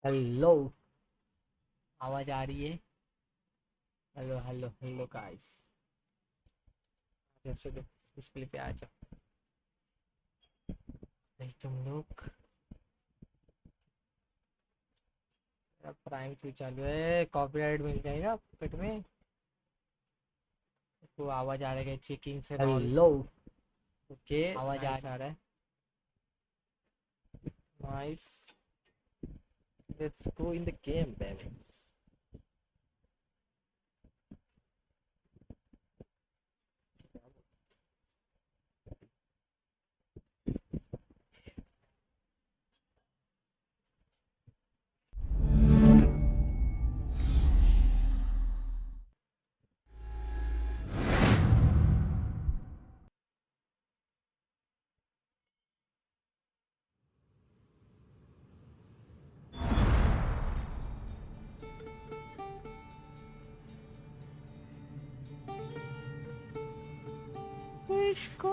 Hello. आवाज आ रही है? Hello hello hello guys, display पे आ जाओ। नहीं तुम लोग प्राइम क्यों चालू है? कॉपीराइट मिल जाएगा पॉकेट में। तो आवाज आ रहा है चेकिंग से। हेलो ओके, आवाज आ रहा है। Nice, let's go in the game baby. इसको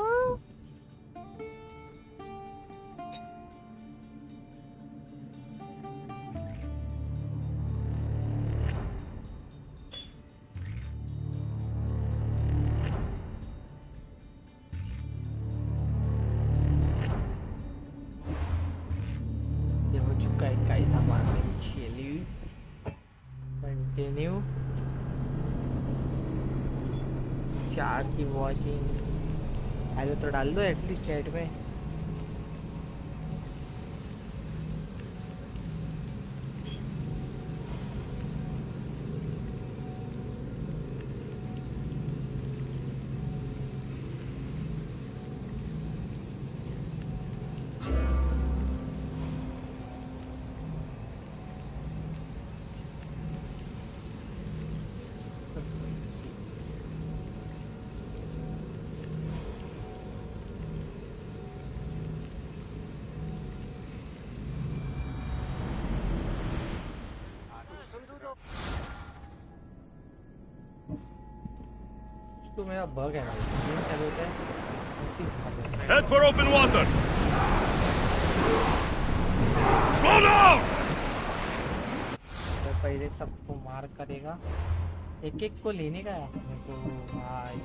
ये हो चुका है गाइस हमारा। चलिए कंटिन्यू। 4 की वॉचिंग हेलो तो डाल दो एटलीस्ट चैट में। तो मेरा बग है भाई, गेम चालू होता है ऐसी भाग। Head for open water. Slow down. तो पहले सबको मार करेगा, एक एक को लेने का है अपने को भाई।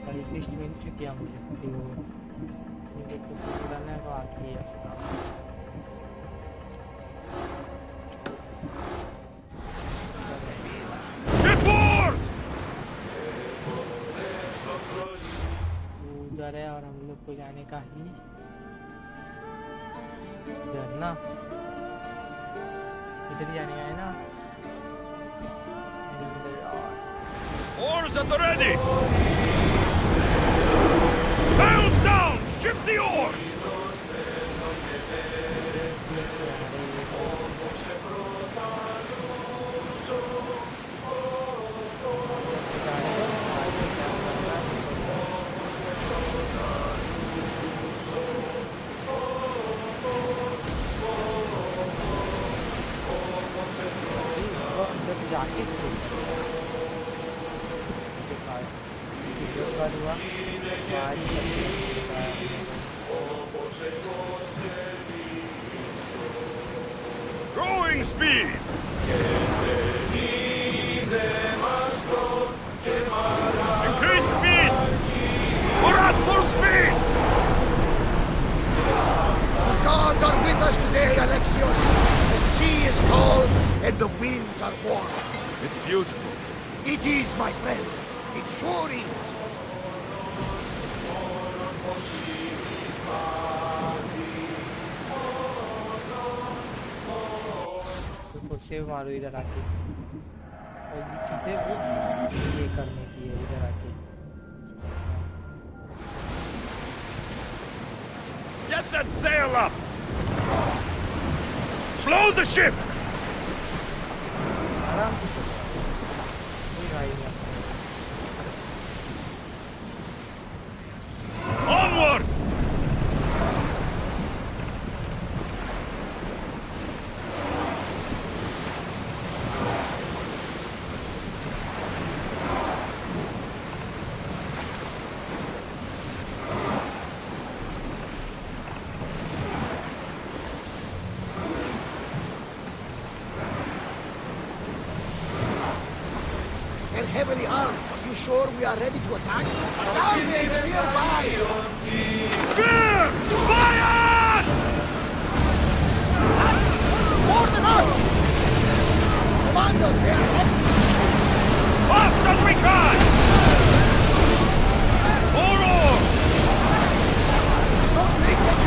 कल लिस्ट मिल चुकी है मुझे, मुझे कुछ करना है तो आगे उधर है और हम लोग को जाने का ही इधर ना, इधर ही जाने का है ना। Oars at the ready. Sails down. Shift the oars. जाके हुआ Growing speed. Increase speed. We're at full speed. The gods are with us today, Alexios. The sea is cold and the winds are warm. It's beautiful. It is, my friend. It sure is. तो save मारो इधर आके, और ये चीजें वो ये करने की है इधर आके। Get that sail up. Slow the ship. आराम से चलो, कोई भाई नहीं। Onward. heavily armed. Are you sure we are ready to attack? Sound waves nearby! Spears! Fire! More than us! Commander, they are heading! Fast as we can! More oars! Don't make it!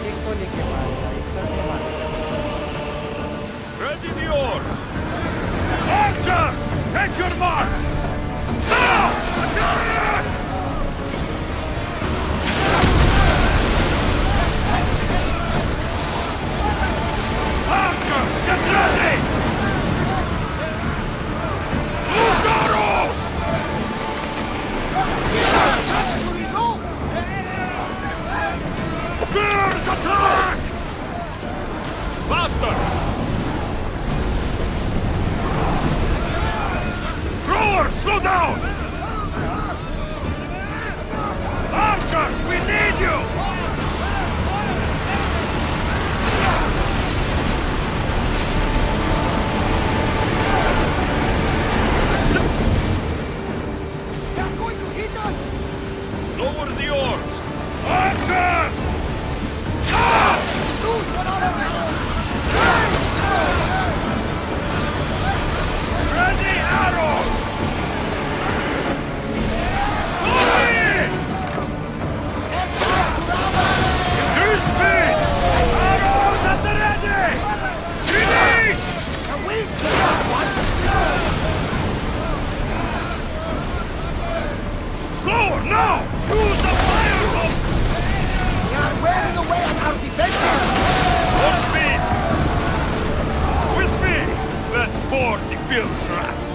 एक को लेके मारेगा एक करके मारेगा Ready the oars! Archers! Take your marks! Now! Attack! Archers, get ready! Loose arrows! Spears attack! Faster! Rowers, slow down! Archers, we need you! They're going to hit us! Lower the oars! Archers! Ah! Loose another man! Ready arrows! Fire! Increase speed! Arrows at the ready! Release! Can we? One! Slower now! Use the fire hook! We are wearing away on our defenses! More speed! With me! Let's board the field traps!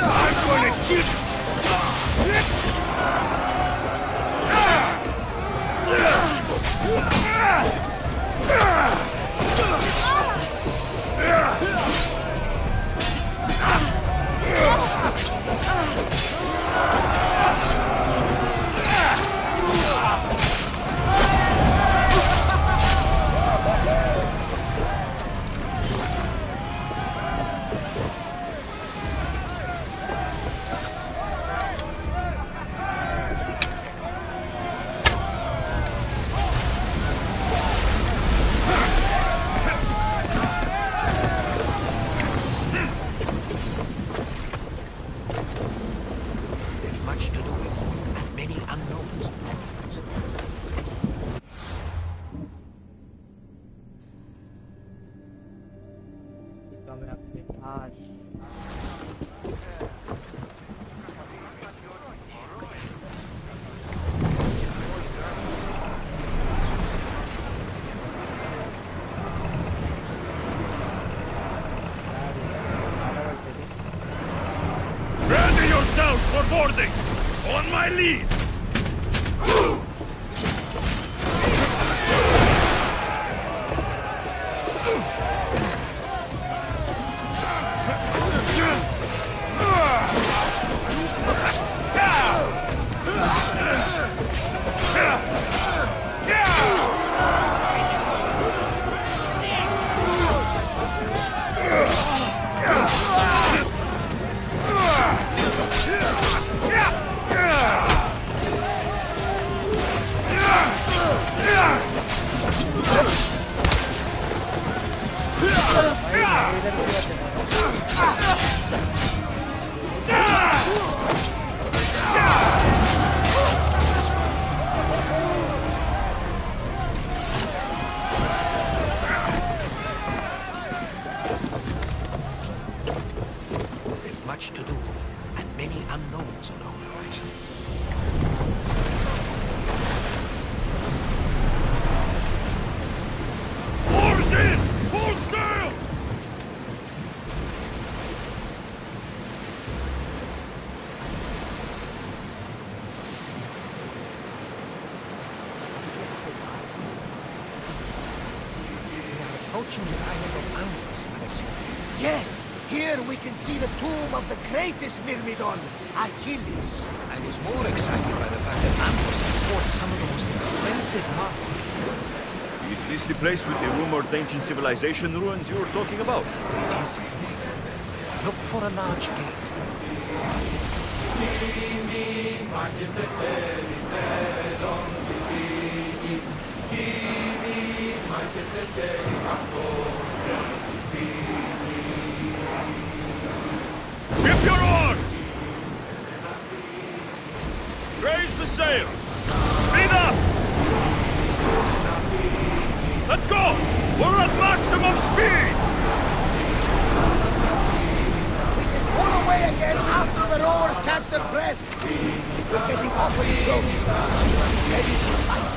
I'm gonna keep... There's much to do, and many unknowns. मैं अपने पास Ready yourselves for boarding! On my lead! approaching the island of Andros, Alexios. Yes, here we can see the tomb of the greatest Myrmidon, Achilles. I was more excited by the fact that Andros exports some of the most expensive marble. Is this the place with the rumored ancient civilization ruins you were talking about? It is indeed. Look for a large gate. Ship your oars! Raise the sail! Speed up! Let's go! We're at maximum speed! We can pull away again after the rowers catch their breaths. We're getting awfully close. Ready to fight.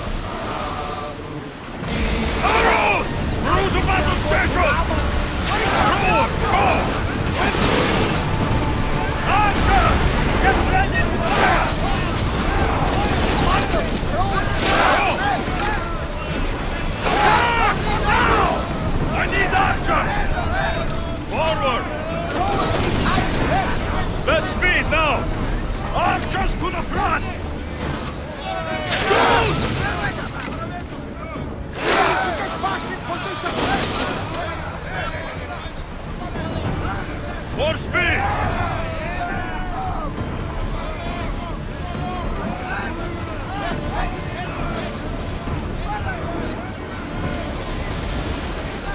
Arrows! Through the battle stations! Rowers, go! Archer! Get ready to fire! Go! Now! I need archers! Forward! Best speed now! Archers to the front! More speed!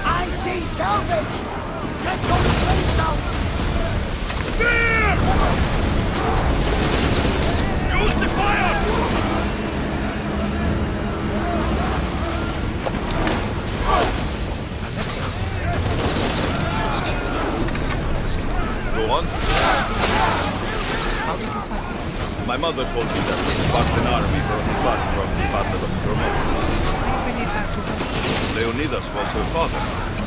I see salvage! Get those plates out! Spear! Use the fire! Go on. How did you fight? My mother told me that the Spartan army brought blood from the Battle of Rome. I believe that to her. Leonidas was her father.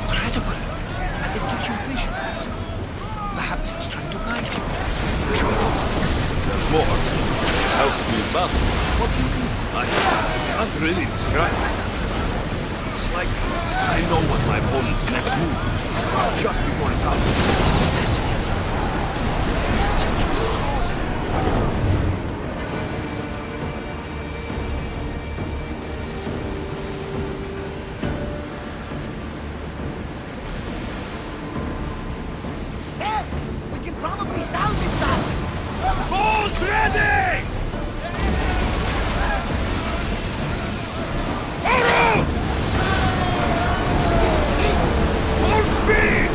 Incredible. And it gives you visions. Perhaps it's trying to guide you. There's more. It helps me in battle. What do you do? I can't really describe it. It's like I know what my opponent's next move is, just before it happens. Fascinating. This is just extraordinary. There! We can probably salvage that! Bows ready! Arrows! Full speed!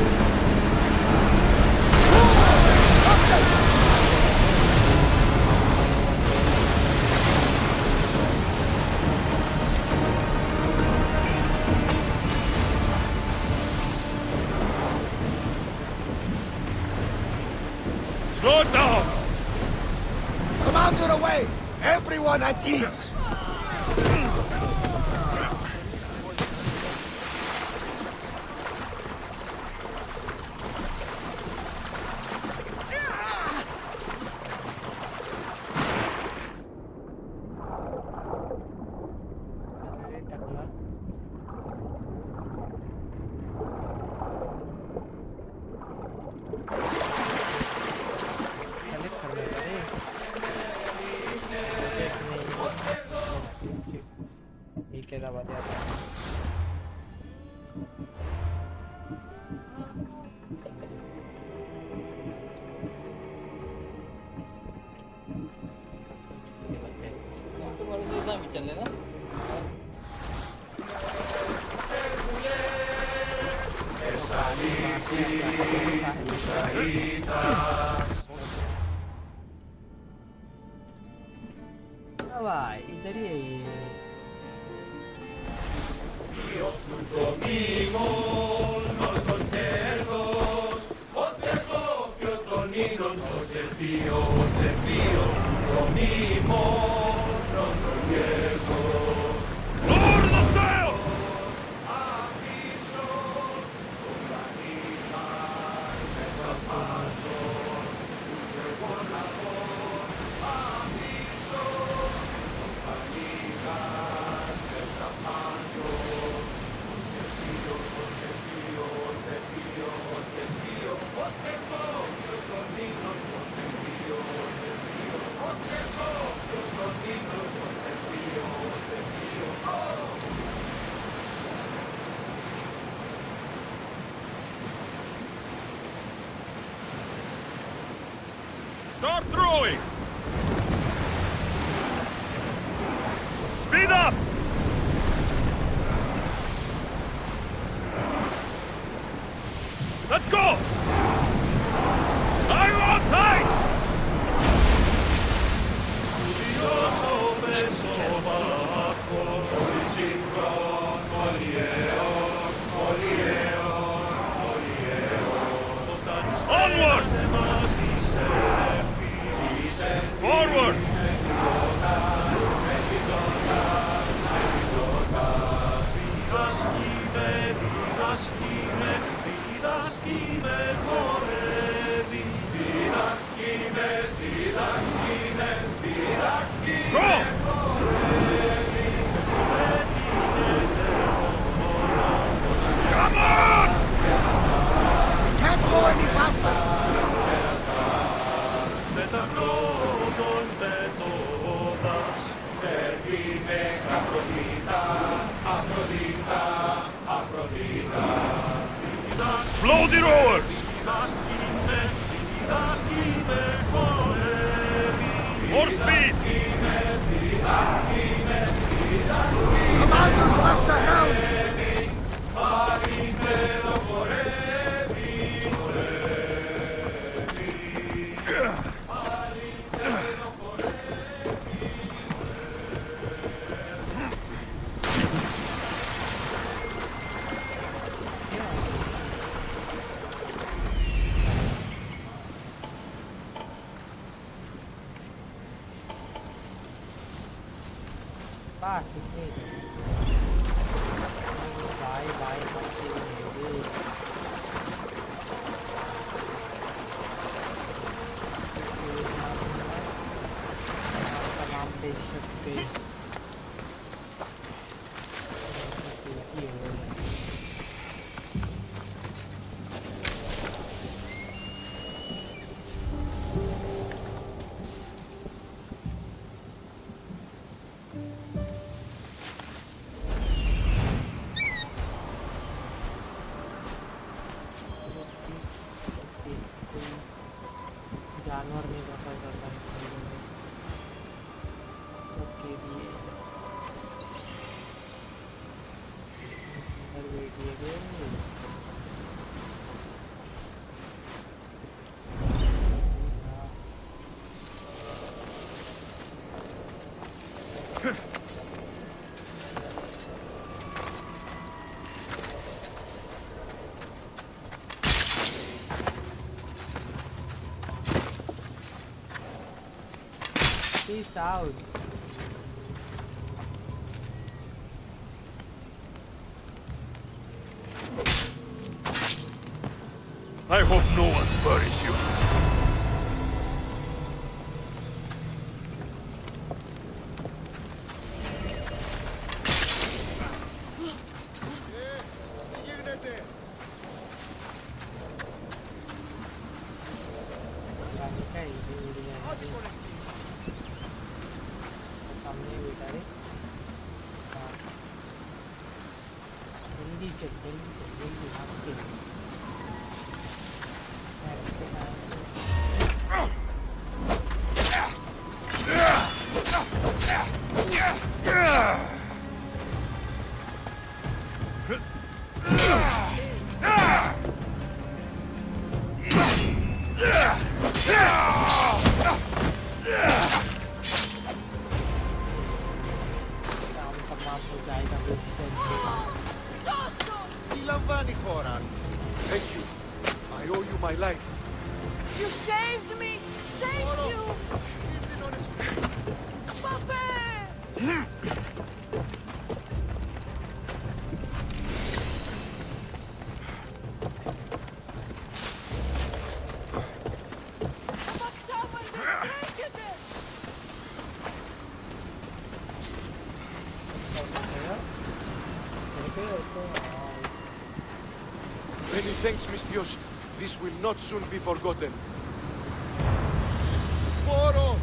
Slow it down! Commander away! Everyone at ease! ठीक है दबा दिया था भाई इधर ही है ये Lower the sail! Start throwing! Speed up! Let's go! Are you on tight? Onward! Forward! Go! Come on! We can't go any faster. Slow the rowers! More speed! Commanders left the helm. Ah, okay. Bye, bye, तमाम बेशक पे जानवर नहीं पता करता okay दिए अंदर बैठिए गए Peace out. I hope no one buries you. Thank you. I owe you my life. You saved me! Thank you! Papa! Many thanks, Mistios. This will not soon be forgotten. Moro!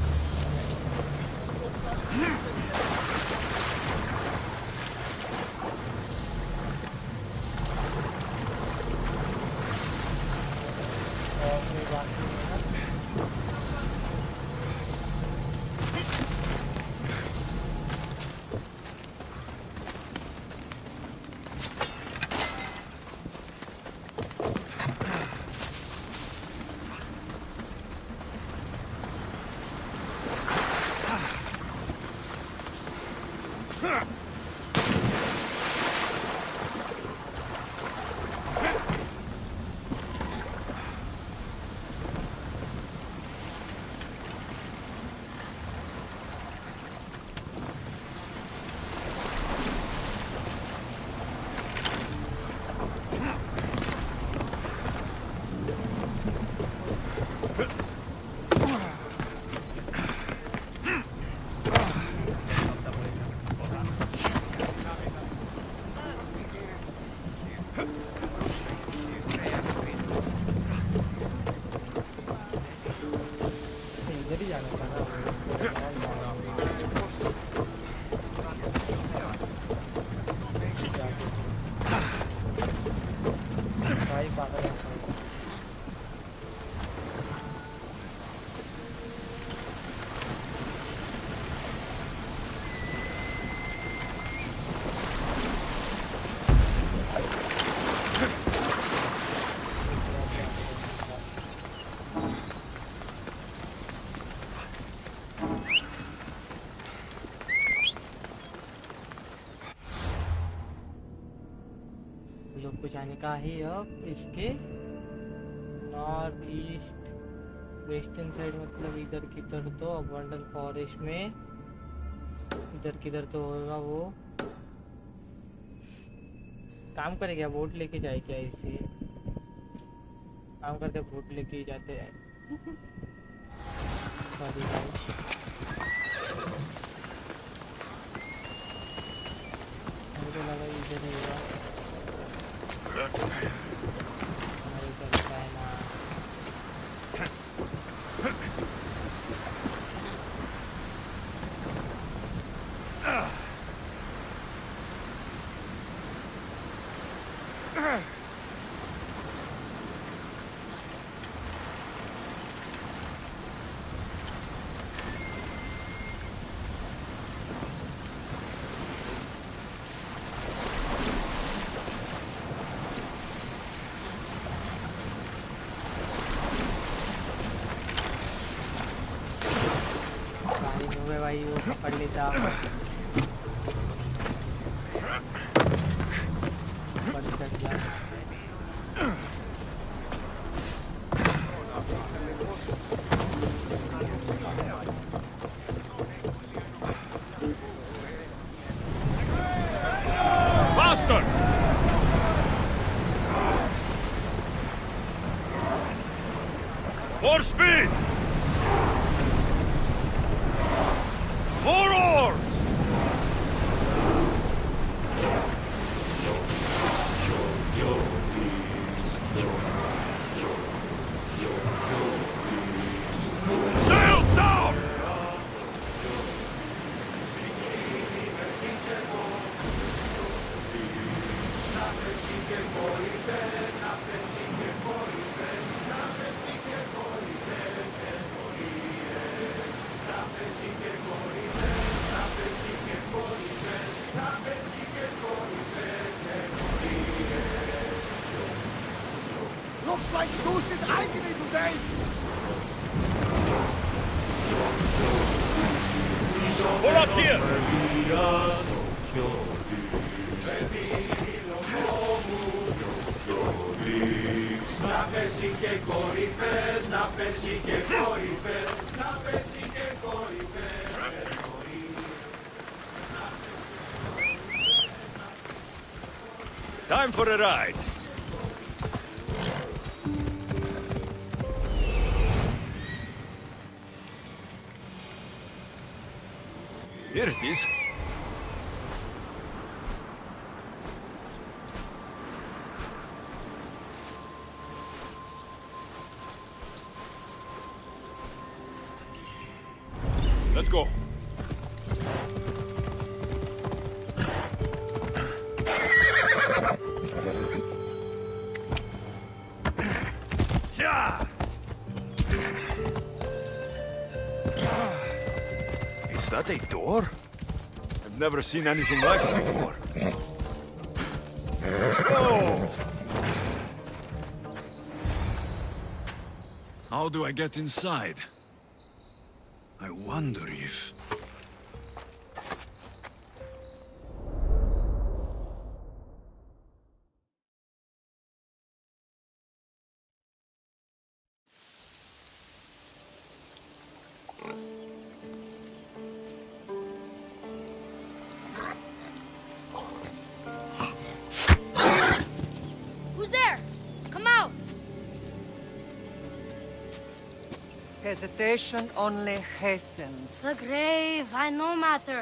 इधर ही जाना था ना भाई पागल है लोग को जाने का है अब इसके नॉर्थ ईस्ट वेस्टर्न साइड मतलब इधर किधर तो अबंडन फॉरेस्ट में इधर किधर तो होगा वो काम करेगा बोट लेके जाए क्या इसे काम करते बोट लेके ही जाते हैं सॉरी मुझे लगा इधर होगा हमारे चलता है ना भाई वो पकड़ लेता Faster! More speed! More oars! Sails down! Looks like Goose is agony today! Pull up here! Time for a ride. Here it is. Let's go. Yeah. Is that a door? I've never seen anything like it before. Oh! How do I get inside? I wonder if... hesitation only hastens. The grave, I no matter.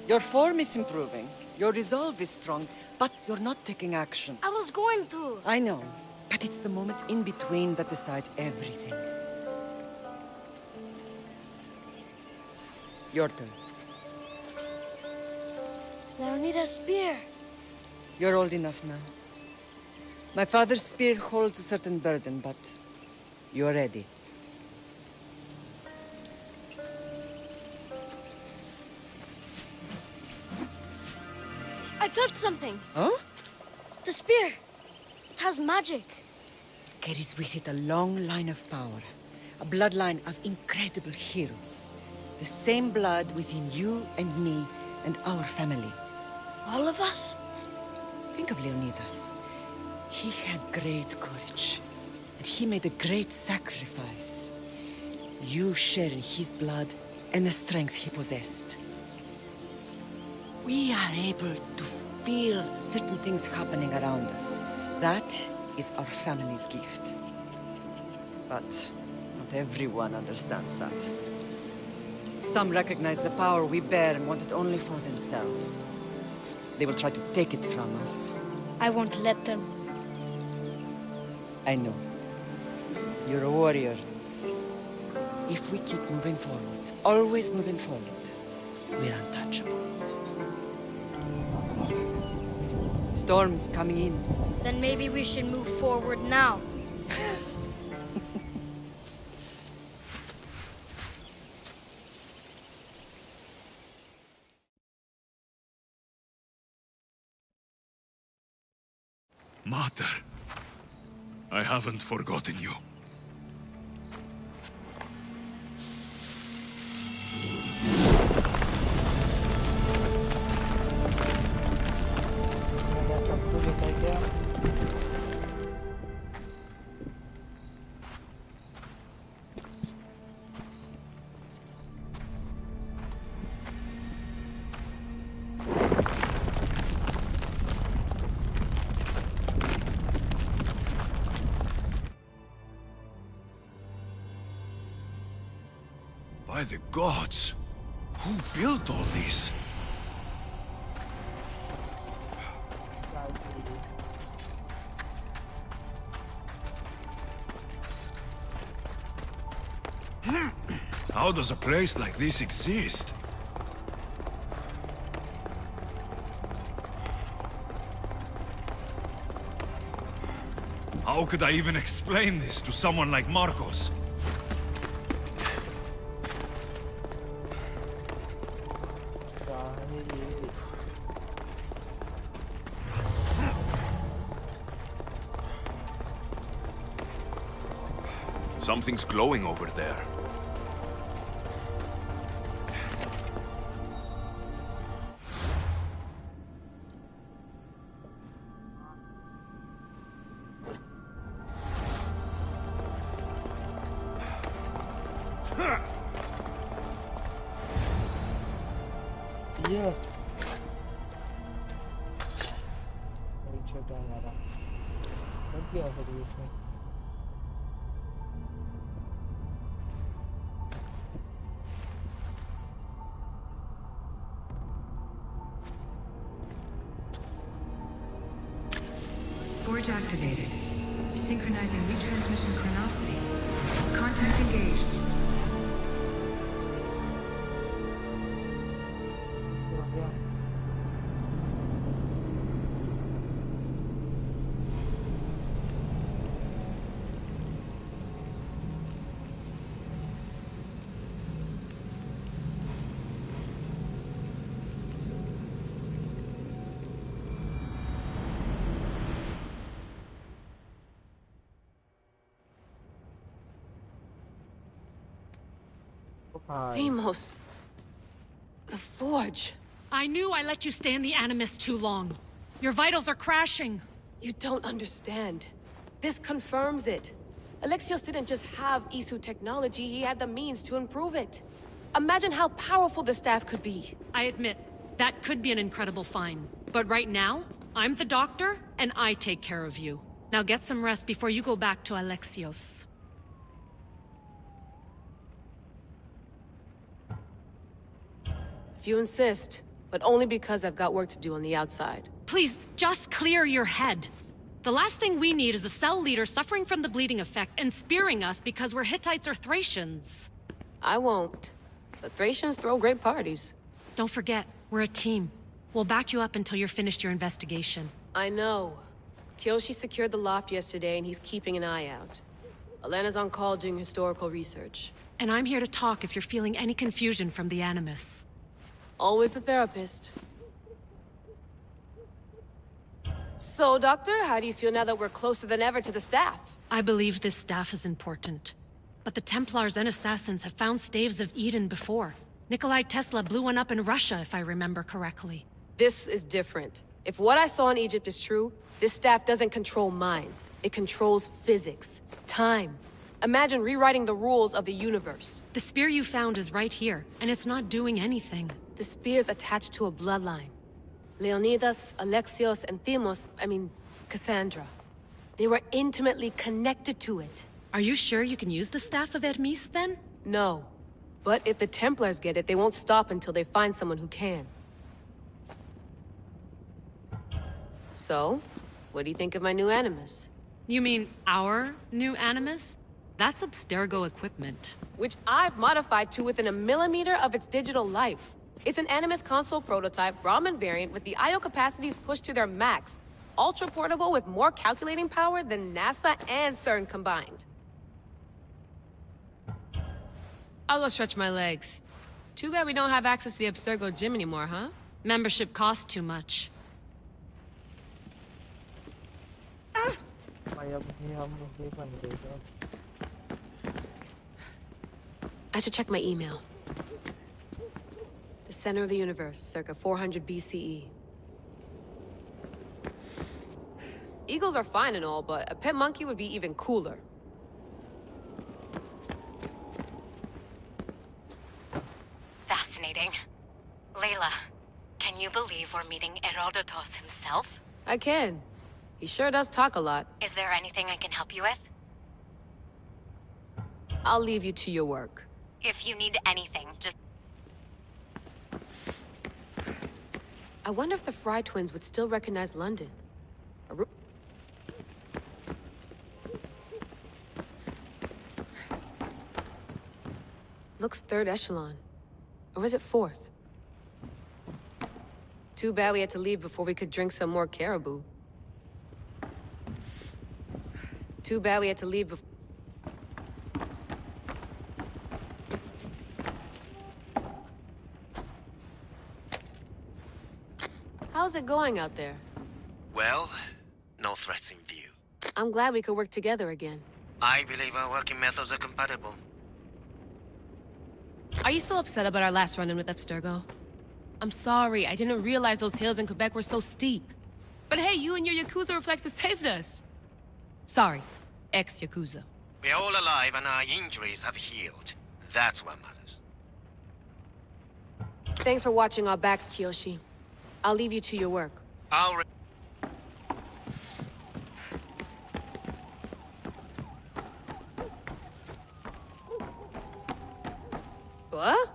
Your form is improving. Your resolve is strong, but you're not taking action. I was going to. I know, but it's the moments in between that decide everything. Your turn. Leonidas' spear. You're old enough now. My father's spear holds a certain burden, but you're ready. I touched something. Huh? The spear. It has magic. Carries with it a long line of power. A bloodline of incredible heroes. The same blood within you and me and our family. All of us? Think of Leonidas. He had great courage. And he made a great sacrifice. You share in his blood and the strength he possessed. We are able to feel certain things happening around us. That is our family's gift. But not everyone understands that. Some recognize the power we bear and want it only for themselves. They will try to take it from us. I won't let them. I know. You're a warrior. If we keep moving forward, always moving forward, we're untouchable. Storm's coming in. Then maybe we should move forward now. Mater, I haven't forgotten you. मेरा सब कुछ निकल गया। By the gods, who built all this? How does a place like this exist? How could I even explain this to someone like Marcos? Something's glowing over there. ये बड़ी छोटा हमारा बहुत क्या हो रही है इसमें Forge activated. Synchronizing retransmission chronicity. Contact engaged. Themos. The Forge. I knew I let you stay in the Animus too long. Your vitals are crashing. You don't understand. This confirms it. Alexios didn't just have Isu technology, he had the means to improve it. Imagine how powerful the staff could be. I admit, that could be an incredible find. But right now, I'm the doctor, and I take care of you. Now get some rest before you go back to Alexios. If you insist, but only because I've got work to do on the outside. Please, just clear your head. The last thing we need is a cell leader suffering from the bleeding effect and spearing us because we're Hittites or Thracians. I won't. The Thracians throw great parties. Don't forget, we're a team. We'll back you up until you're finished your investigation. I know. Kyoshi secured the loft yesterday and he's keeping an eye out. Elena's on call doing historical research. And I'm here to talk if you're feeling any confusion from the Animus. Always the therapist. So, Doctor, how do you feel now that we're closer than ever to the staff? I believe this staff is important. But the Templars and Assassins have found staves of Eden before. Nikolai Tesla blew one up in Russia, if I remember correctly. This is different. If what I saw in Egypt is true, this staff doesn't control minds. It controls physics, time. Imagine rewriting the rules of the universe. The spear you found is right here, and it's not doing anything. The spear's attached to a bloodline. Leonidas, Alexios, and Kassandra. They were intimately connected to it. Are you sure you can use the Staff of Hermes, then? No. But if the Templars get it, they won't stop until they find someone who can. So, what do you think of my new Animus? You mean our new Animus? That's Abstergo equipment. Which I've modified to within a millimeter of its digital life. It's an Animus console prototype, Raman variant with the I/O capacities pushed to their max. Ultra portable with more calculating power than NASA and CERN combined. I'll go stretch my legs. Too bad we don't have access to the Abstergo gym anymore, huh? Membership costs too much. I should check my email. The center of the universe, circa 400 BCE. Eagles are fine and all, but a pet monkey would be even cooler. Fascinating. Layla, can you believe we're meeting Herodotus himself? I can. He sure does talk a lot. Is there anything I can help you with? I'll leave you to your work. If you need anything, just... I wonder if the Fry twins would still recognize London. Looks third echelon. Or is it fourth? Too bad we had to leave before we could drink some more caribou. Too bad we had to leave before... How's it going out there? Well, no threats in view. I'm glad we could work together again. I believe our working methods are compatible. Are you still upset about our last run-in with Abstergo? I'm sorry, I didn't realize those hills in Quebec were so steep. But hey, you and your Yakuza reflexes saved us. Sorry, ex-Yakuza. We're all alive and our injuries have healed. That's what matters. Thanks for watching our backs, Kiyoshi. I'll leave you to your work. What?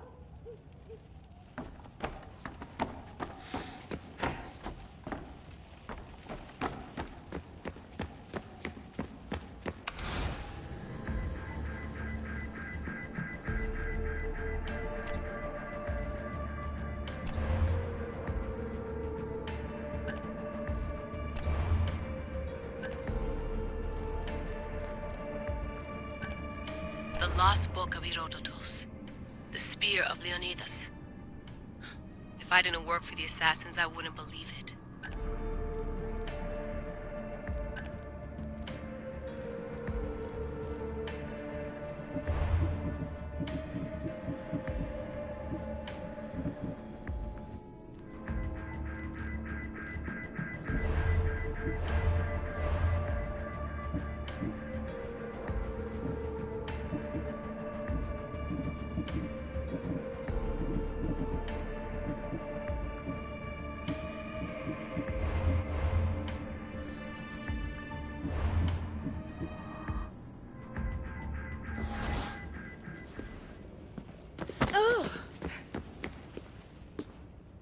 The Lost Book of Herodotus. The Spear of Leonidas. If I didn't work for the Assassins, I wouldn't believe it.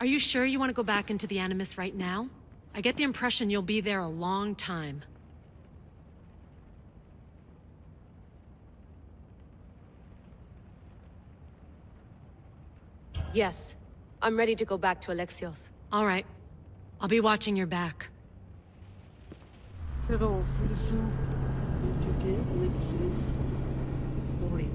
Are you sure you want to go back into the Animus right now? I get the impression you'll be there a long time. Yes. I'm ready to go back to Alexios. All right. I'll be watching your back. Pero Filisin, que Alexios morreu.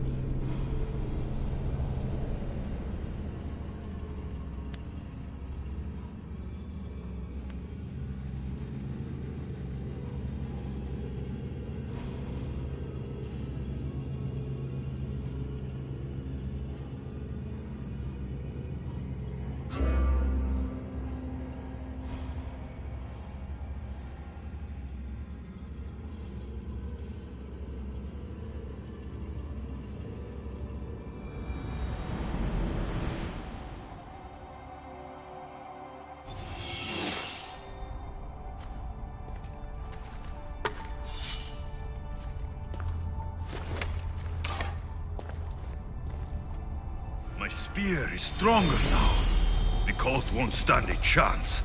My spear is stronger now. The cult won't stand a chance.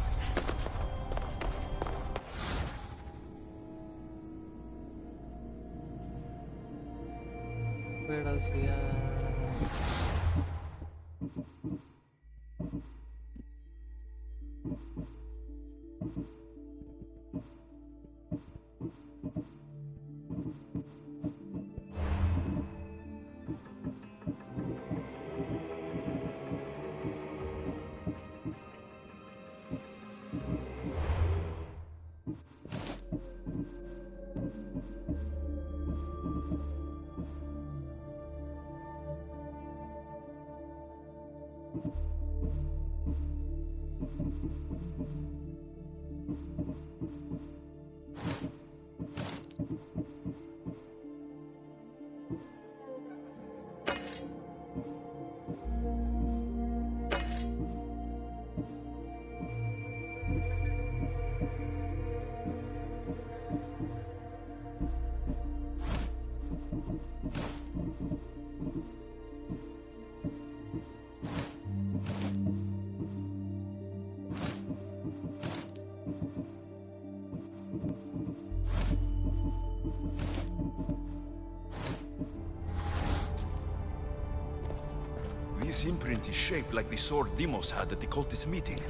This imprint is shaped like the sword Demos had at the cultist meeting.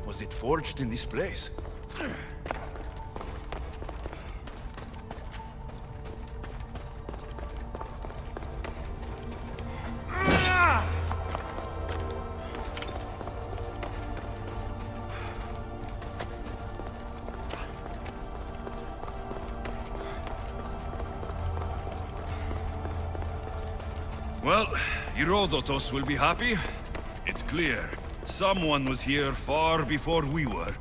Was it forged in this place? Well, Herodotus will be happy. It's clear. Someone was here far before we were.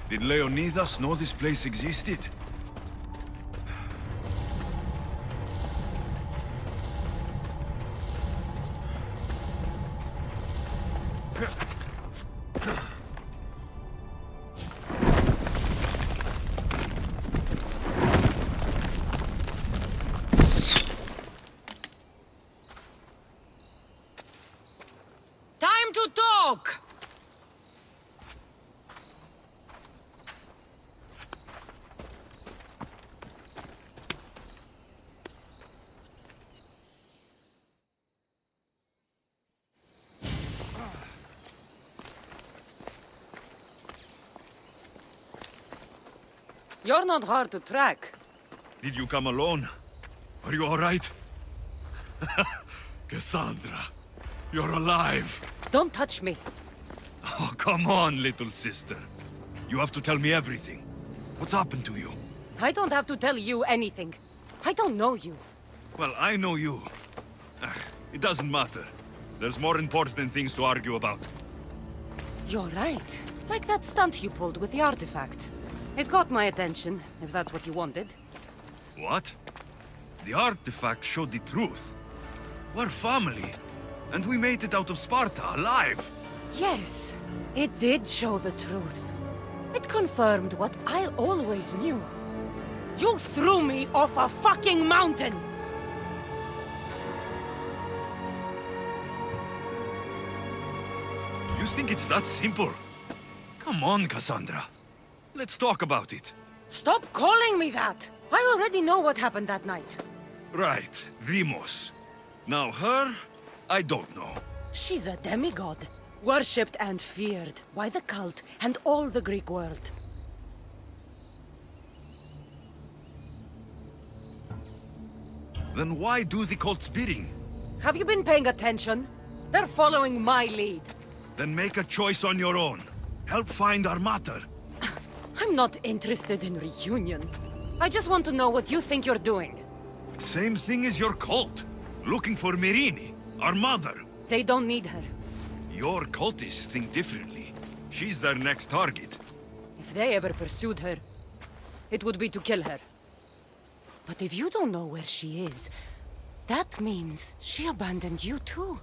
Did Leonidas know this place existed? Time to talk! You're not hard to track. Did you come alone? Are you all right? Kassandra, you're alive. Don't touch me. Oh, come on, little sister. You have to tell me everything. What's happened to you? I don't have to tell you anything. I don't know you. Well, I know you. It doesn't matter. There's more important things to argue about. You're right. Like that stunt you pulled with the artifact. It got my attention, if that's what you wanted. What? The artifact showed the truth. We're family. And we made it out of Sparta, alive. Yes, it did show the truth. It confirmed what I always knew. You threw me off a fucking mountain! You think it's that simple? Come on, Kassandra. Let's talk about it. Stop calling me that! I already know what happened that night. Right, Demos. Now her, I don't know. She's a demigod, worshipped and feared by the cult and all the Greek world. Then why do the cult's bidding? Have you been paying attention? They're following my lead. Then make a choice on your own. Help find our mater. I'm not interested in reunion. I just want to know what you think you're doing. Same thing as your cult. Looking for Myrrine, our mother. They don't need her. Your cultists think differently. She's their next target. If they ever pursued her, it would be to kill her. But if you don't know where she is, that means she abandoned you too.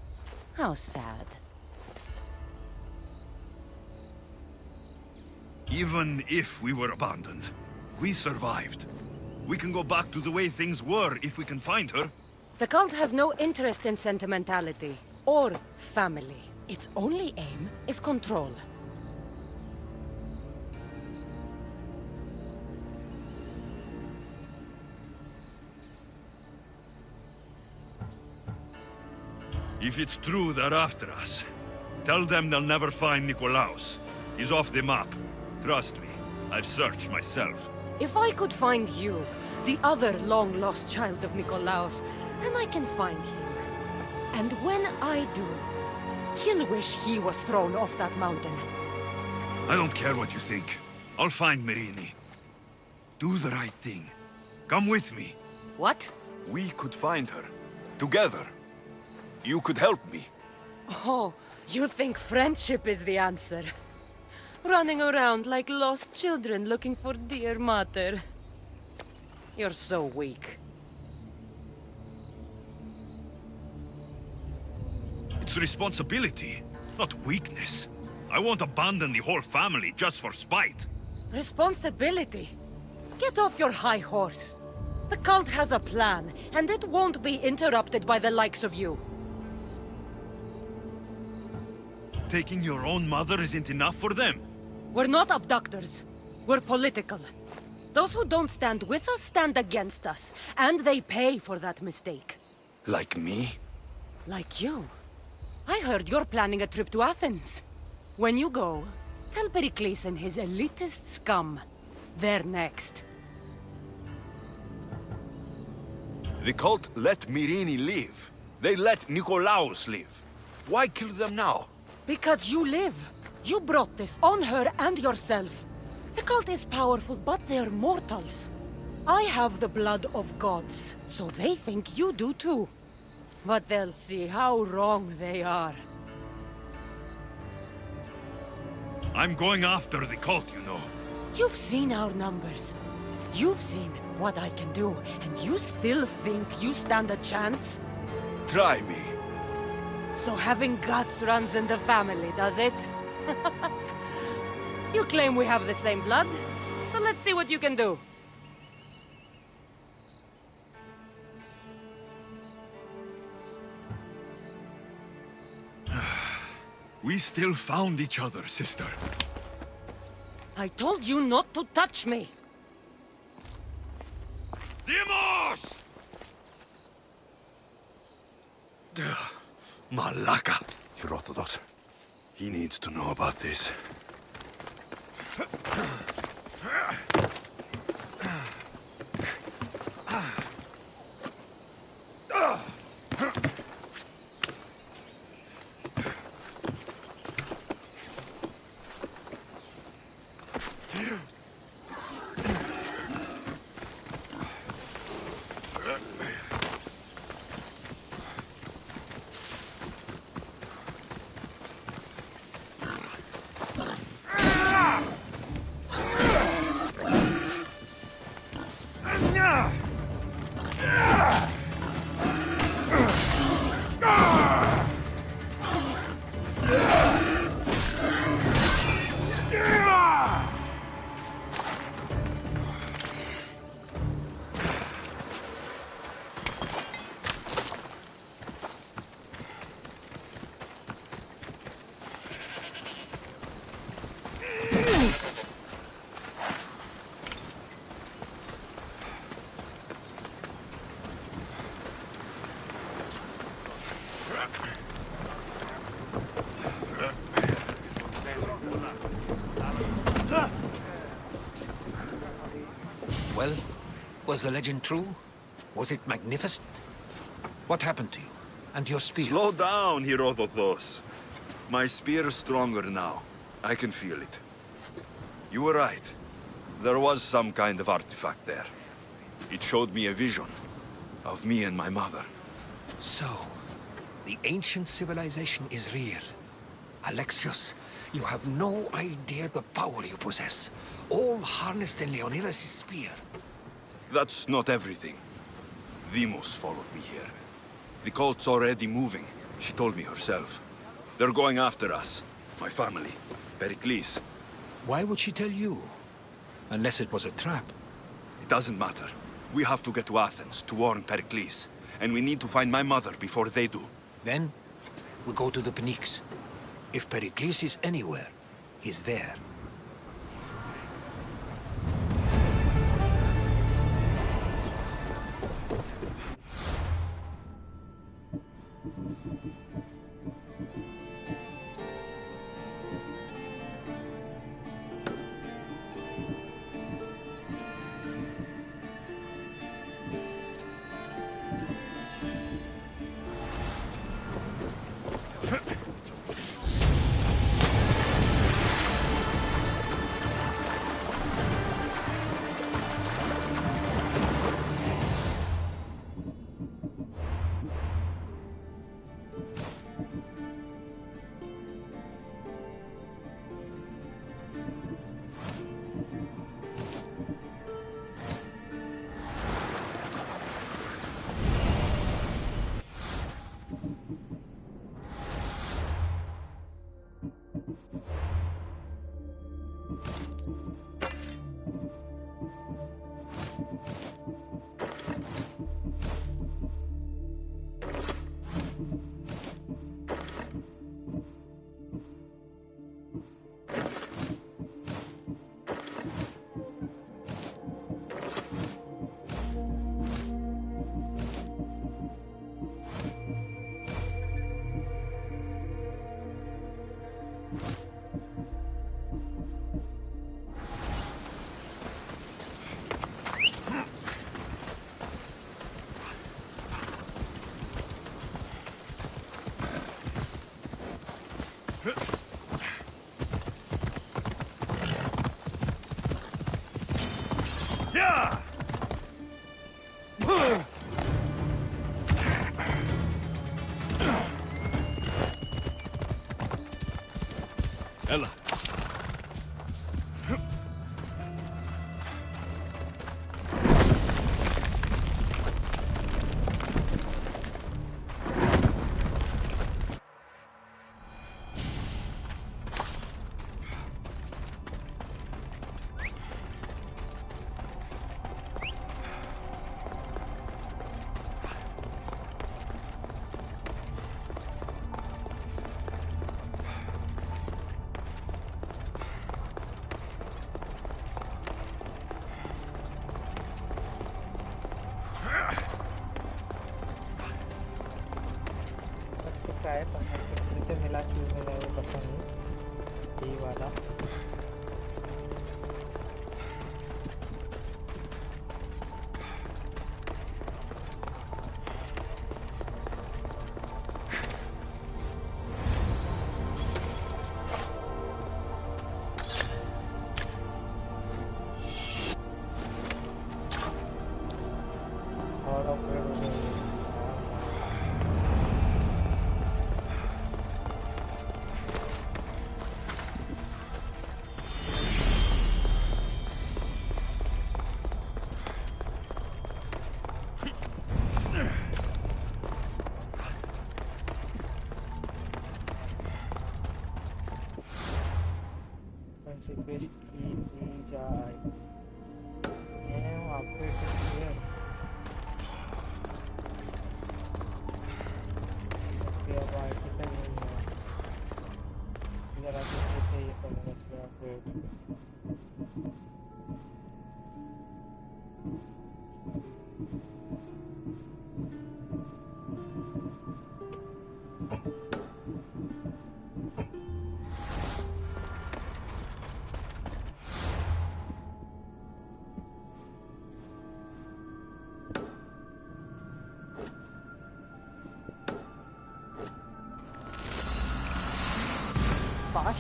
How sad. Even if we were abandoned, we survived. We can go back to the way things were if we can find her. The cult has no interest in sentimentality or family. Its only aim is control. If it's true they're after us, tell them they'll never find Nikolaos. He's off the map. Trust me, I've searched myself. If I could find you, the other long-lost child of Nikolaos, then I can find him. And when I do, he'll wish he was thrown off that mountain. I don't care what you think. I'll find Myrrine. Do the right thing. Come with me. What? We could find her. Together. You could help me. Oh, you think friendship is the answer? Running around like lost children looking for dear mater. You're so weak. It's responsibility, not weakness. I won't abandon the whole family just for spite. Responsibility? Get off your high horse. The cult has a plan, and it won't be interrupted by the likes of you. Taking your own mother isn't enough for them. We're not abductors. We're political. Those who don't stand with us stand against us, and they pay for that mistake. Like me? Like you. I heard you're planning a trip to Athens. When you go, tell Pericles and his elitist scum they're next. The cult let Myrrine live. They let Nikolaos live. Why kill them now? Because you live. You brought this on her and yourself. The cult is powerful, but they're mortals. I have the blood of gods, so they think you do too. But they'll see how wrong they are. I'm going after the cult, you know. You've seen our numbers. You've seen what I can do, and you still think you stand a chance? Try me. So having guts runs in the family, does it? You claim we have the same blood, so let's see what you can do. We still found each other, sister. I told you not to touch me! Demos! Malaka. Herodotus. He needs to know about this. Well, was the legend true? Was it magnificent? What happened to you? And your spear? Slow down, Herodotus. My spear is stronger now. I can feel it. You were right. There was some kind of artifact there. It showed me a vision of me and my mother. So, the ancient civilization is real. Alexios, you have no idea the power you possess. All harnessed in Leonidas' spear. That's not everything. Demos followed me here. The cult's already moving, she told me herself. They're going after us. My family. Pericles. Why would she tell you? Unless it was a trap. It doesn't matter. We have to get to Athens to warn Pericles. And we need to find my mother before they do. Then, we go to the Pnyx. If Pericles is anywhere, he's there. Ella.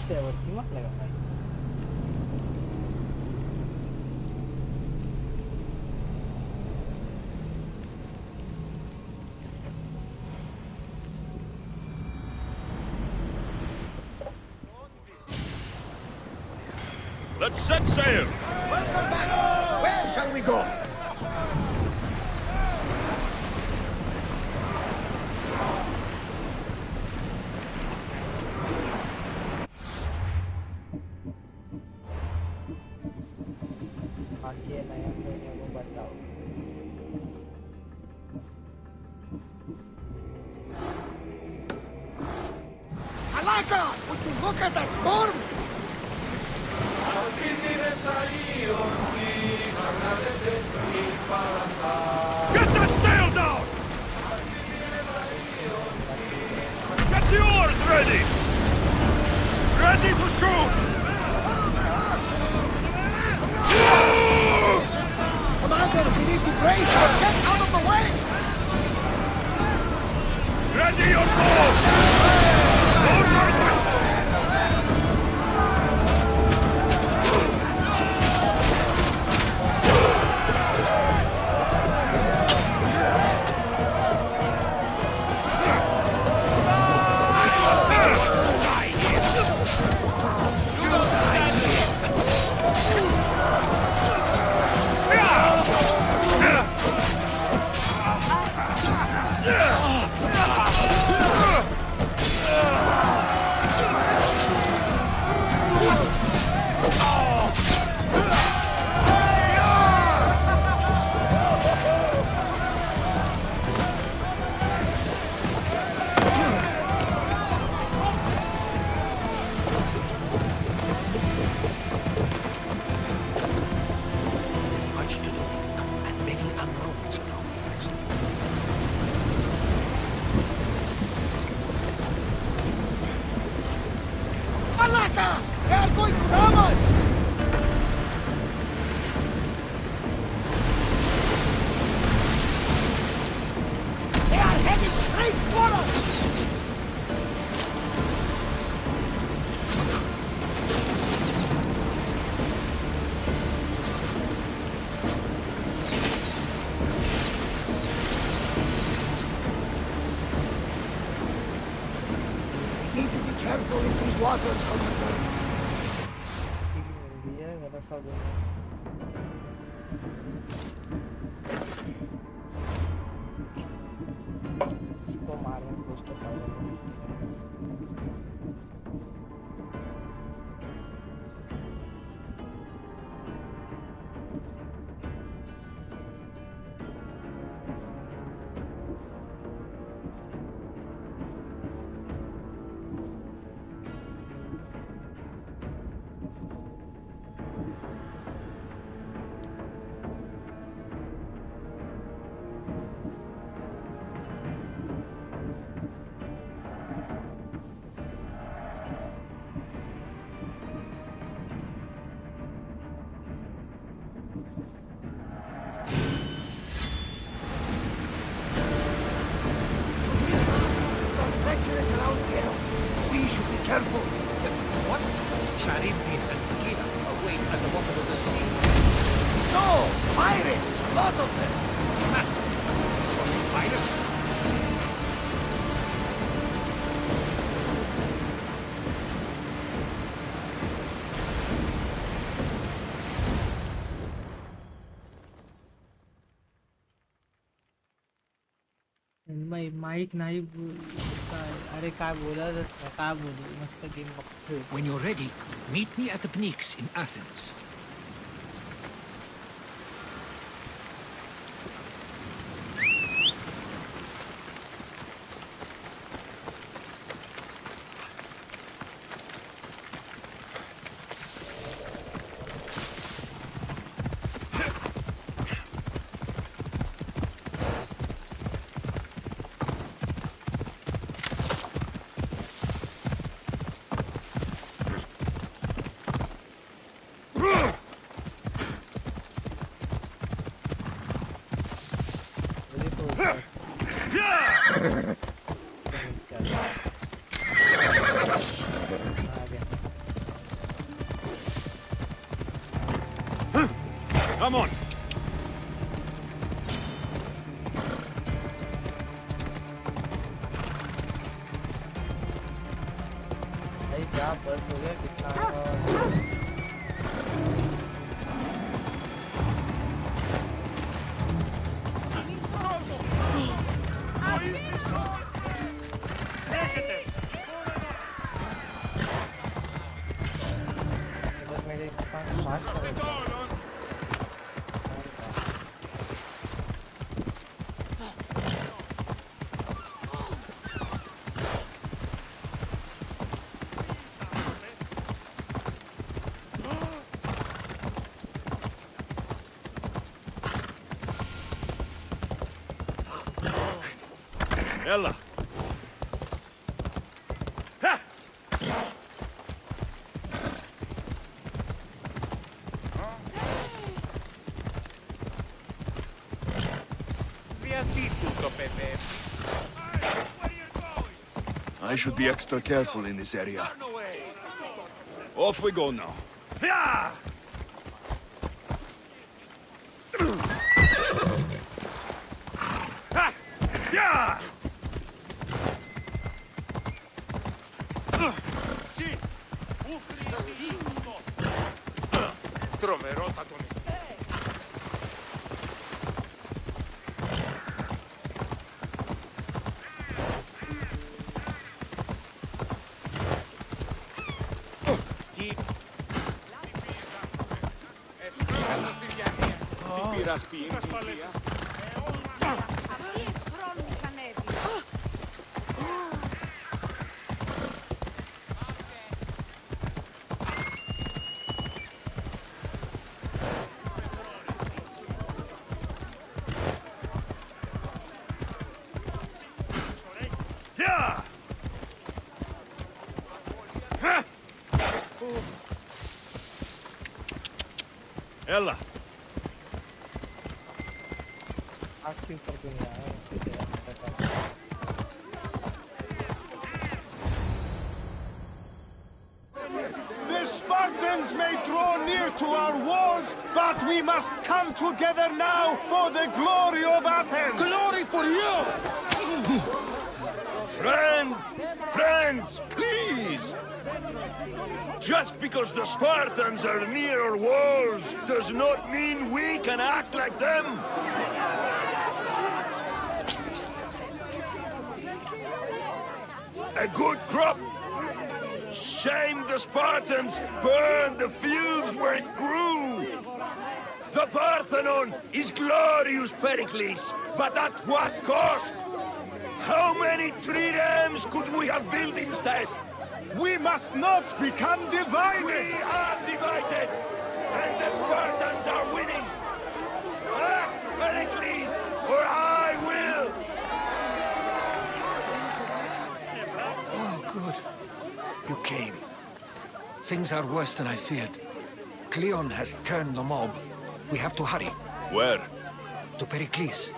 रस्त्यावरती म्हटलं का नाहीस Let's set sail! Welcome back! Where shall we go? बाकी है नया कोई है वो बताओ Alaka! Would you look at that storm? Get that sail down! Get the oars ready! Ready to shoot! Commander, we need to brace or get out of the way! Ready your bows! Orders! There's much to do, and many unknowns along the horizon. Alaka! They are going to ram us! They are heading straight for us! We need to be careful in these waters, Commander. मिल है मेरा सब इसको मारने की कोशिश कर रहा हूँ Treacherous around here. We should be careful. What? Charybdis and Scylla await at the bottom of the sea. No! Pirates! A lot of them! Pirates? Mike नाही काय अरे काय बोलायचं काय बोलू मस्त गेम बघतोय When you're ready, meet me at the Pnyx in Athens. Come on! भाई क्या बस हो गया कितना बस मेरे पास मार्च कर Ella! Ha! Via di tutto, Pepe. I should be extra careful in this area. Off we go now. Yeah! Ha! Yeah! Sì! Troverò protagonisti. Yeah! Ha! Ella! आखिरी पर तो नहीं आया उससे क्या The Spartans may draw near to our walls, but we must come together now for the glory of Athens! Glory for you! Friends, please! Just because the Spartans are near our walls does not mean we can act like them! A good crop! Shame the Spartans burned the fields where it grew! The Parthenon is glorious, Pericles, but at what cost? How many triremes could we have built instead? We must not become divided! We are divided! And the Spartans are winning! Act, Pericles, or I will! Oh, good. You came. Things are worse than I feared. Cleon has turned the mob. We have to hurry. Where? To Pericles.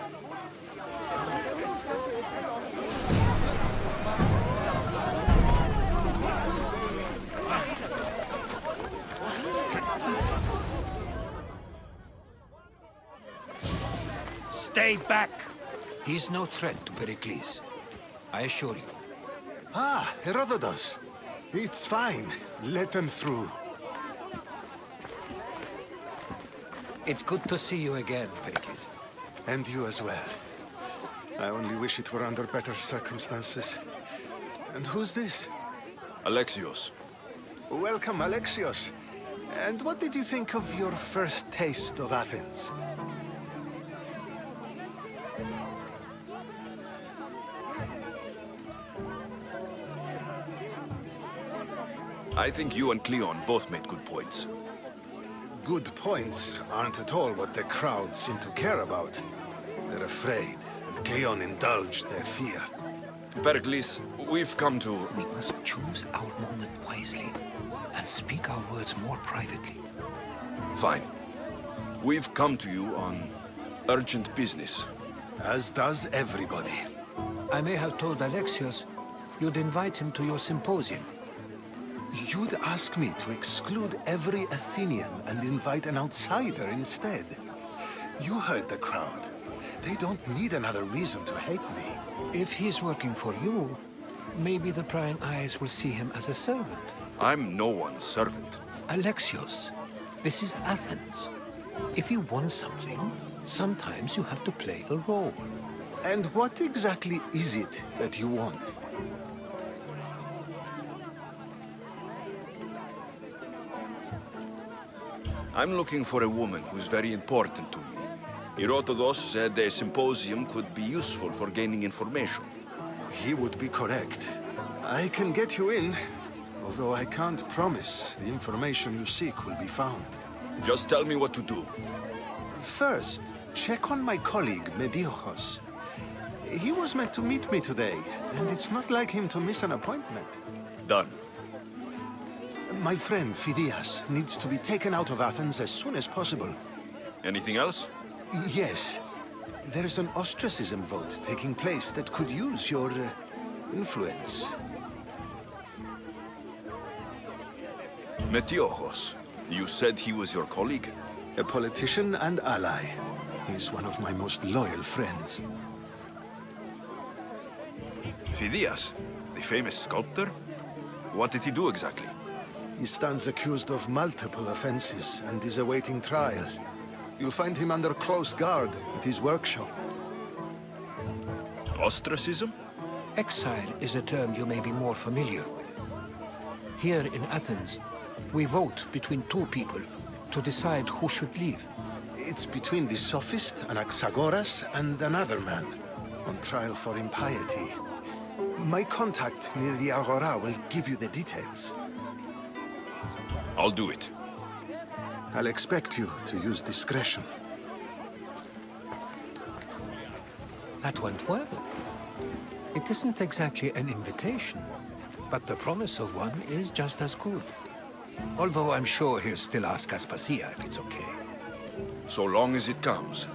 Stay back! He's no threat to Pericles. I assure you. Ah, Herodotus. It's fine. Let them through. It's good to see you again, Pericles. And you as well. I only wish it were under better circumstances. And who's this? Alexios. Welcome, Alexios. And what did you think of your first taste of Athens? I think you and Cleon both made good points. Good points aren't at all what the crowd seem to care about. They're afraid, and Cleon indulged their fear. Pericles, we've come to... We must choose our moment wisely, and speak our words more privately. Fine. We've come to you on urgent business. As does everybody. I may have told Alexios you'd invite him to your symposium. You'd ask me to exclude every Athenian and invite an outsider instead. You heard the crowd. They don't need another reason to hate me. If he's working for you, maybe the prying eyes will see him as a servant. I'm no one's servant. Alexios, this is Athens. If you want something, sometimes you have to play a role. And what exactly is it that you want? I'm looking for a woman who's very important to me. Herodotus said a symposium could be useful for gaining information. He would be correct. I can get you in, although I can't promise the information you seek will be found. Just tell me what to do. First, check on my colleague, Mediochos. He was meant to meet me today, and it's not like him to miss an appointment. Done. My friend, Phidias, needs to be taken out of Athens as soon as possible. Anything else? Yes. There's an ostracism vote taking place that could use your influence. Metiochos. You said he was your colleague? A politician and ally. He's one of my most loyal friends. Phidias, the famous sculptor? What did he do exactly? He stands accused of multiple offenses and is awaiting trial. You'll find him under close guard at his workshop. Ostracism? Exile is a term you may be more familiar with. Here in Athens, we vote between two people to decide who should leave. It's between the sophist, Anaxagoras, and another man, on trial for impiety. My contact near the Agora will give you the details. I'll do it. I'll expect you to use discretion. That went well. It isn't exactly an invitation, but the promise of one is just as good. Although I'm sure he'll still ask Aspasia if it's okay. So long as it comes.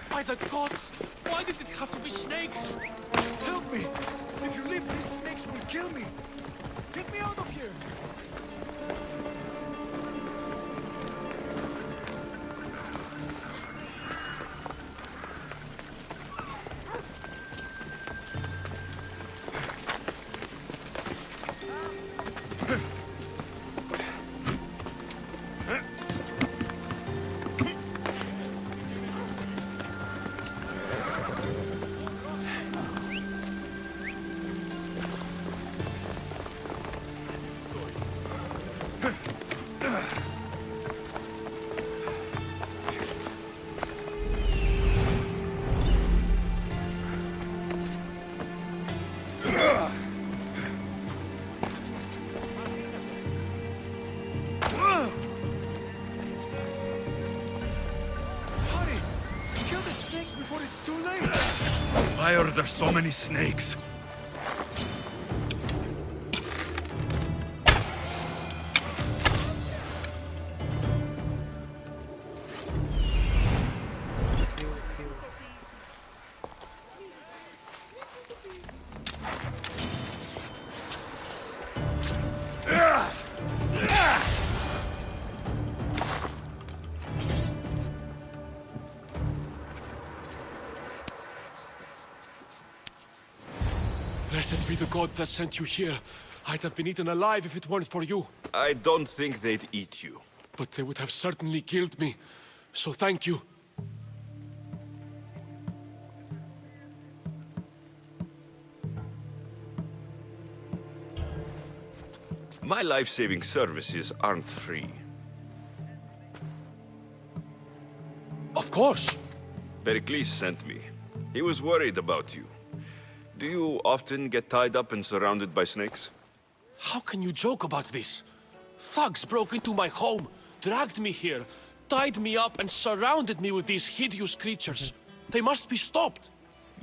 By the gods! Why did it have to be snakes? Help me! If you leave, these snakes will kill me! Get me out of here! Why are there so many snakes? Blessed be the god that sent you here. I'd have been eaten alive if it weren't for you. I don't think they'd eat you. But they would have certainly killed me. So thank you. My life-saving services aren't free. Of course. Pericles sent me. He was worried about you. Do you often get tied up and surrounded by snakes? How can you joke about this? Thugs broke into my home, dragged me here, tied me up and surrounded me with these hideous creatures. They must be stopped.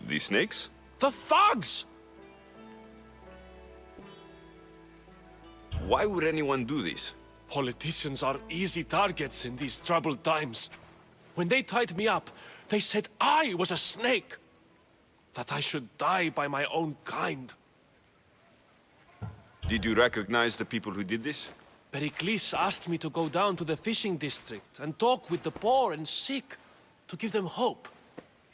The snakes? The thugs! Why would anyone do this? Politicians are easy targets in these troubled times. When they tied me up, they said I was a snake. That I should die by my own kind. Did you recognize the people who did this? Pericles asked me to go down to the fishing district and talk with the poor and sick, to give them hope.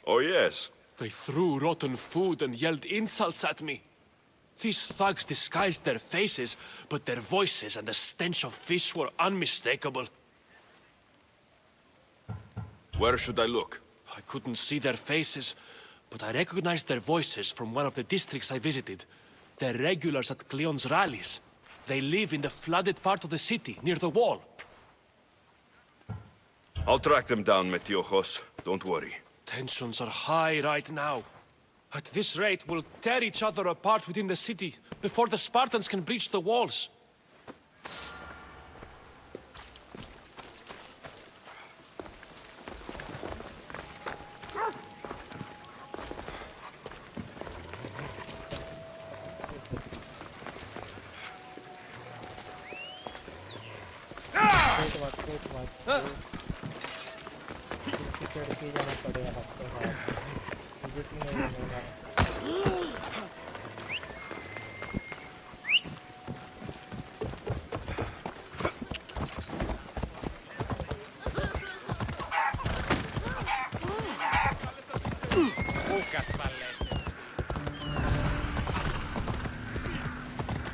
Oh, yes. They threw rotten food and yelled insults at me. These thugs disguised their faces, but their voices and the stench of fish were unmistakable. Where should I look? I couldn't see their faces, but I recognized their voices from one of the districts I visited. They're regulars at Cleon's rallies. They live in the flooded part of the city, near the wall. I'll track them down, Metiojos. Don't worry. Tensions are high right now. At this rate, we'll tear each other apart within the city, before the Spartans can breach the walls.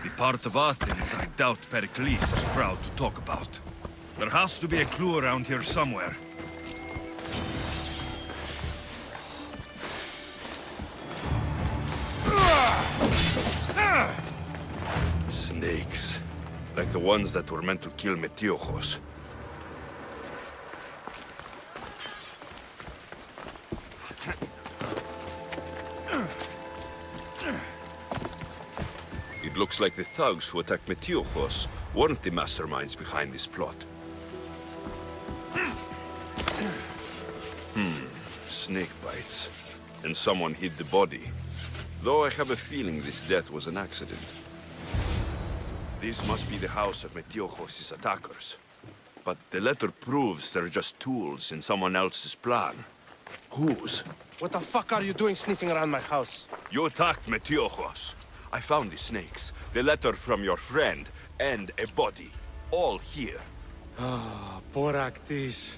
The part of Athens I doubt Pericles is proud to talk about. There has to be a clue around here somewhere. Snakes. Like the ones that were meant to kill Metiojos. It looks like the thugs who attacked Metiojos weren't the masterminds behind this plot. Snake bites. And someone hid the body. Though I have a feeling this death was an accident. This must be the house of Metiojos' attackers. But the letter proves they're just tools in someone else's plan. Whose? What the fuck are you doing sniffing around my house? You attacked Metiojos. I found the snakes, the letter from your friend, and a body. All here. Ah, Boraktis.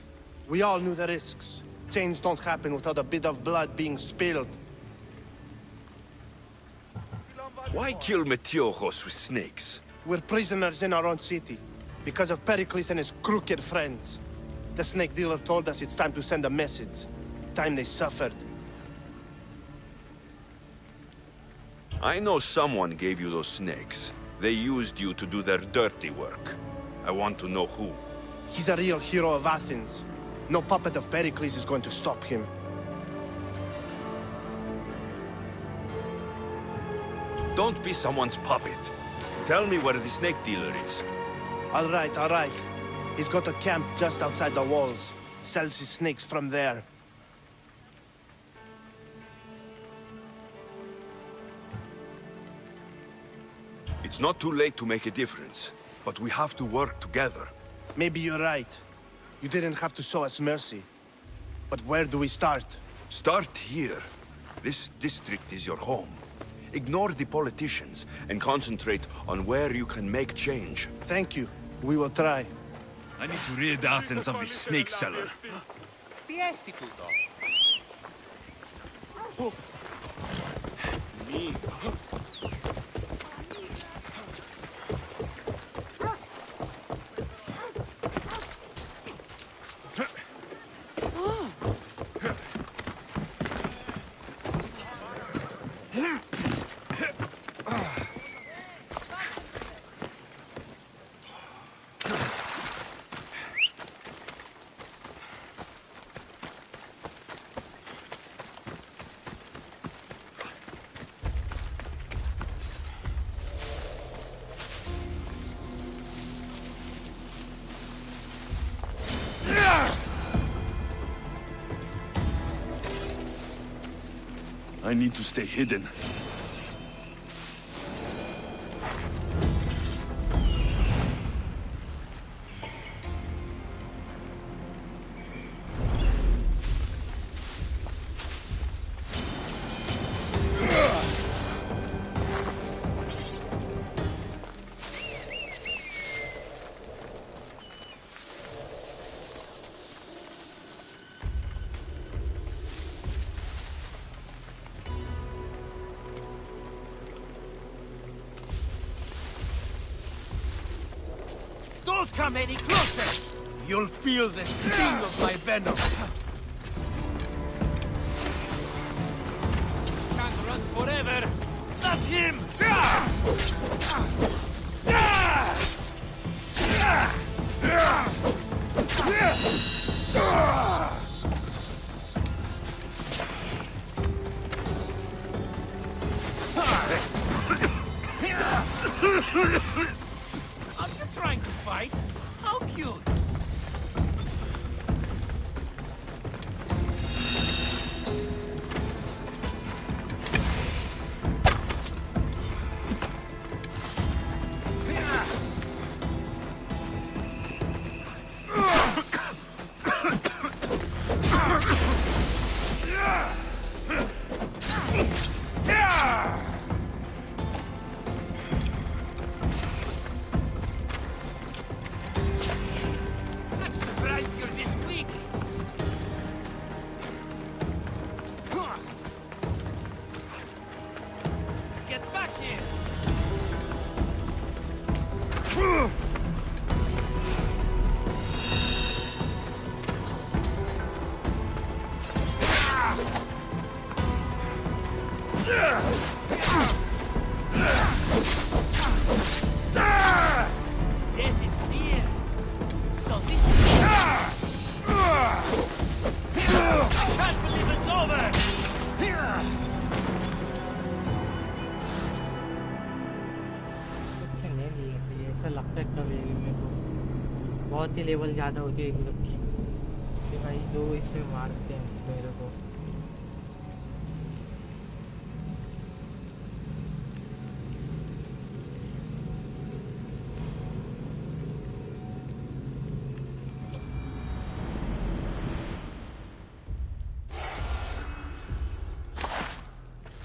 We all knew the risks. Change don't happen without a bit of blood being spilled. Why kill Metiojos with snakes? We're prisoners in our own city, because of Pericles and his crooked friends. The snake dealer told us it's time to send a message. Time they suffered. I know someone gave you those snakes. They used you to do their dirty work. I want to know who. He's a real hero of Athens. No puppet of Pericles is going to stop him. Don't be someone's puppet. Tell me where the snake dealer is. All right, all right. He's got a camp just outside the walls. Sells his snakes from there. It's not too late to make a difference, but we have to work together. Maybe you're right. You didn't have to show us mercy. But where do we start? Start here. This district is your home. Ignore the politicians and concentrate on where you can make change. Thank you. We will try. I need to rid Athens of this snake seller. I need to stay hidden. Don't come any closer! You'll feel the sting of my venom. Can't run forever! That's him! Are you trying to fight? How cute! I'm surprised you're this weak! Get back here! Death is near! So this is... Can't believe it's over! कुछ नहीं लिए थे, ऐसा लगता है कभी मेरे को बहुत ही लेवल ज़्यादा होती है इन लोग की कि भाई दो इसमें मारते हैं मेरे को।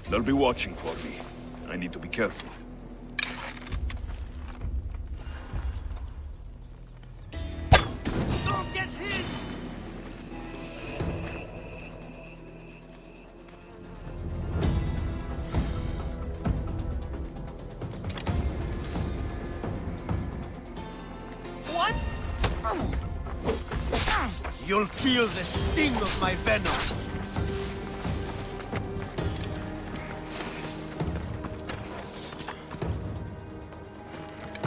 They'll be watching for me. I need to be careful. Don't get hit! What? You'll feel the sting of my venom.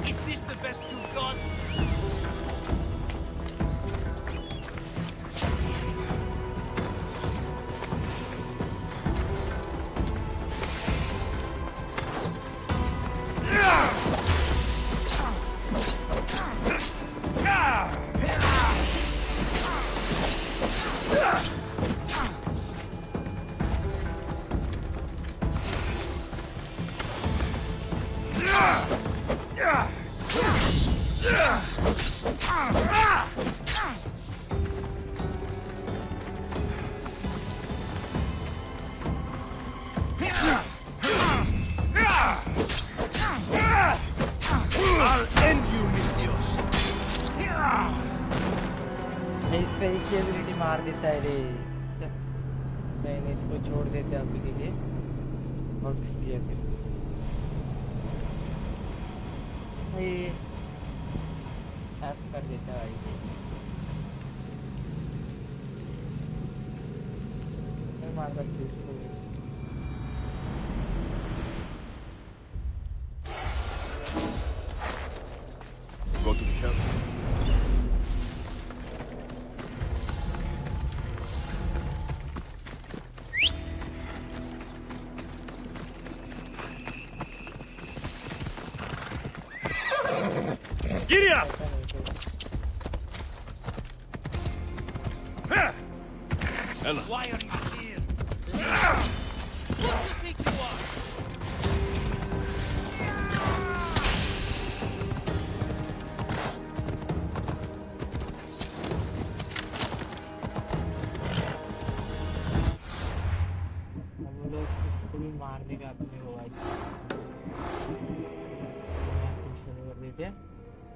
Is this the best you've got? I'll end you, Mistios. इसमें एक ही ability मार देता है रे। चल, मैंने इसको छोड़ देते अभी के लिए और किसी फिर भाई हैक कर देता है भाई। मैं मार सकती हूँ इसको। Go to the camp. Giddy up! Ella. Why are you here?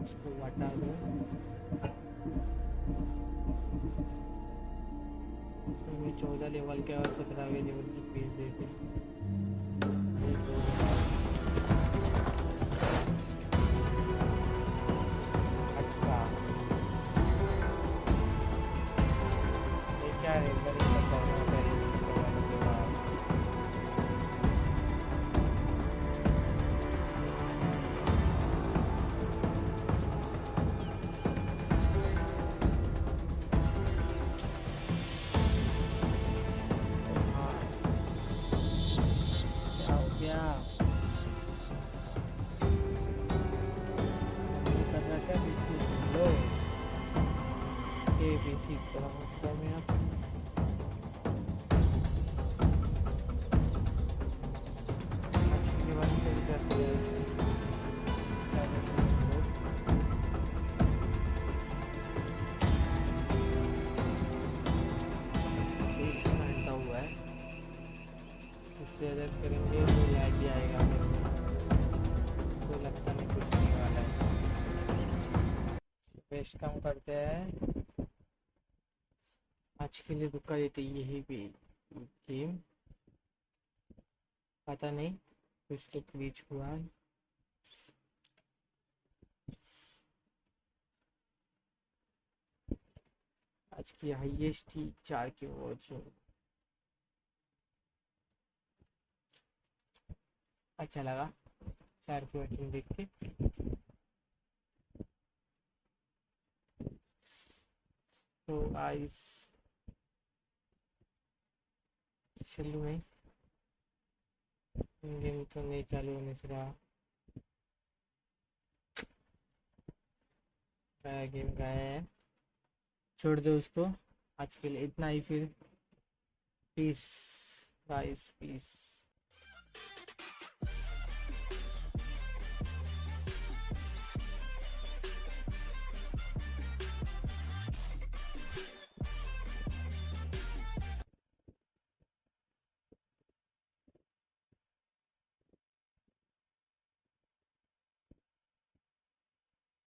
इसको हटा दो। हमें 14 लेवल के और 17वें लेवल की पेज देते अच्छा ये क्या है इधर इसका करना पहले इसको करने के बाद क्या हो गया ये करना क्या बेसिक लो ये बेसिक तरह होता है मेरा अच्छी लेवल पे करते हैं क्या करते हैं हटा हुआ है इससे अगर करेंगे तो लैग ही आएगा मेरे को तो लगता नहीं कुछ होने वाला है पेस्ट कम करते हैं आज के लिए रुका देते यही भी गेम पता नहीं कुछ तो ग्लिच हुआ है आज की हाईएस्ट थी 4 की वॉच अच्छा लगा 4 की वॉचिंग देख के तो गाइस चलो नहीं गेम तो नहीं चालू होने से रहा गया गेम गया है छोड़ दो उसको आज के लिए इतना ही फिर पीस गाइस पीस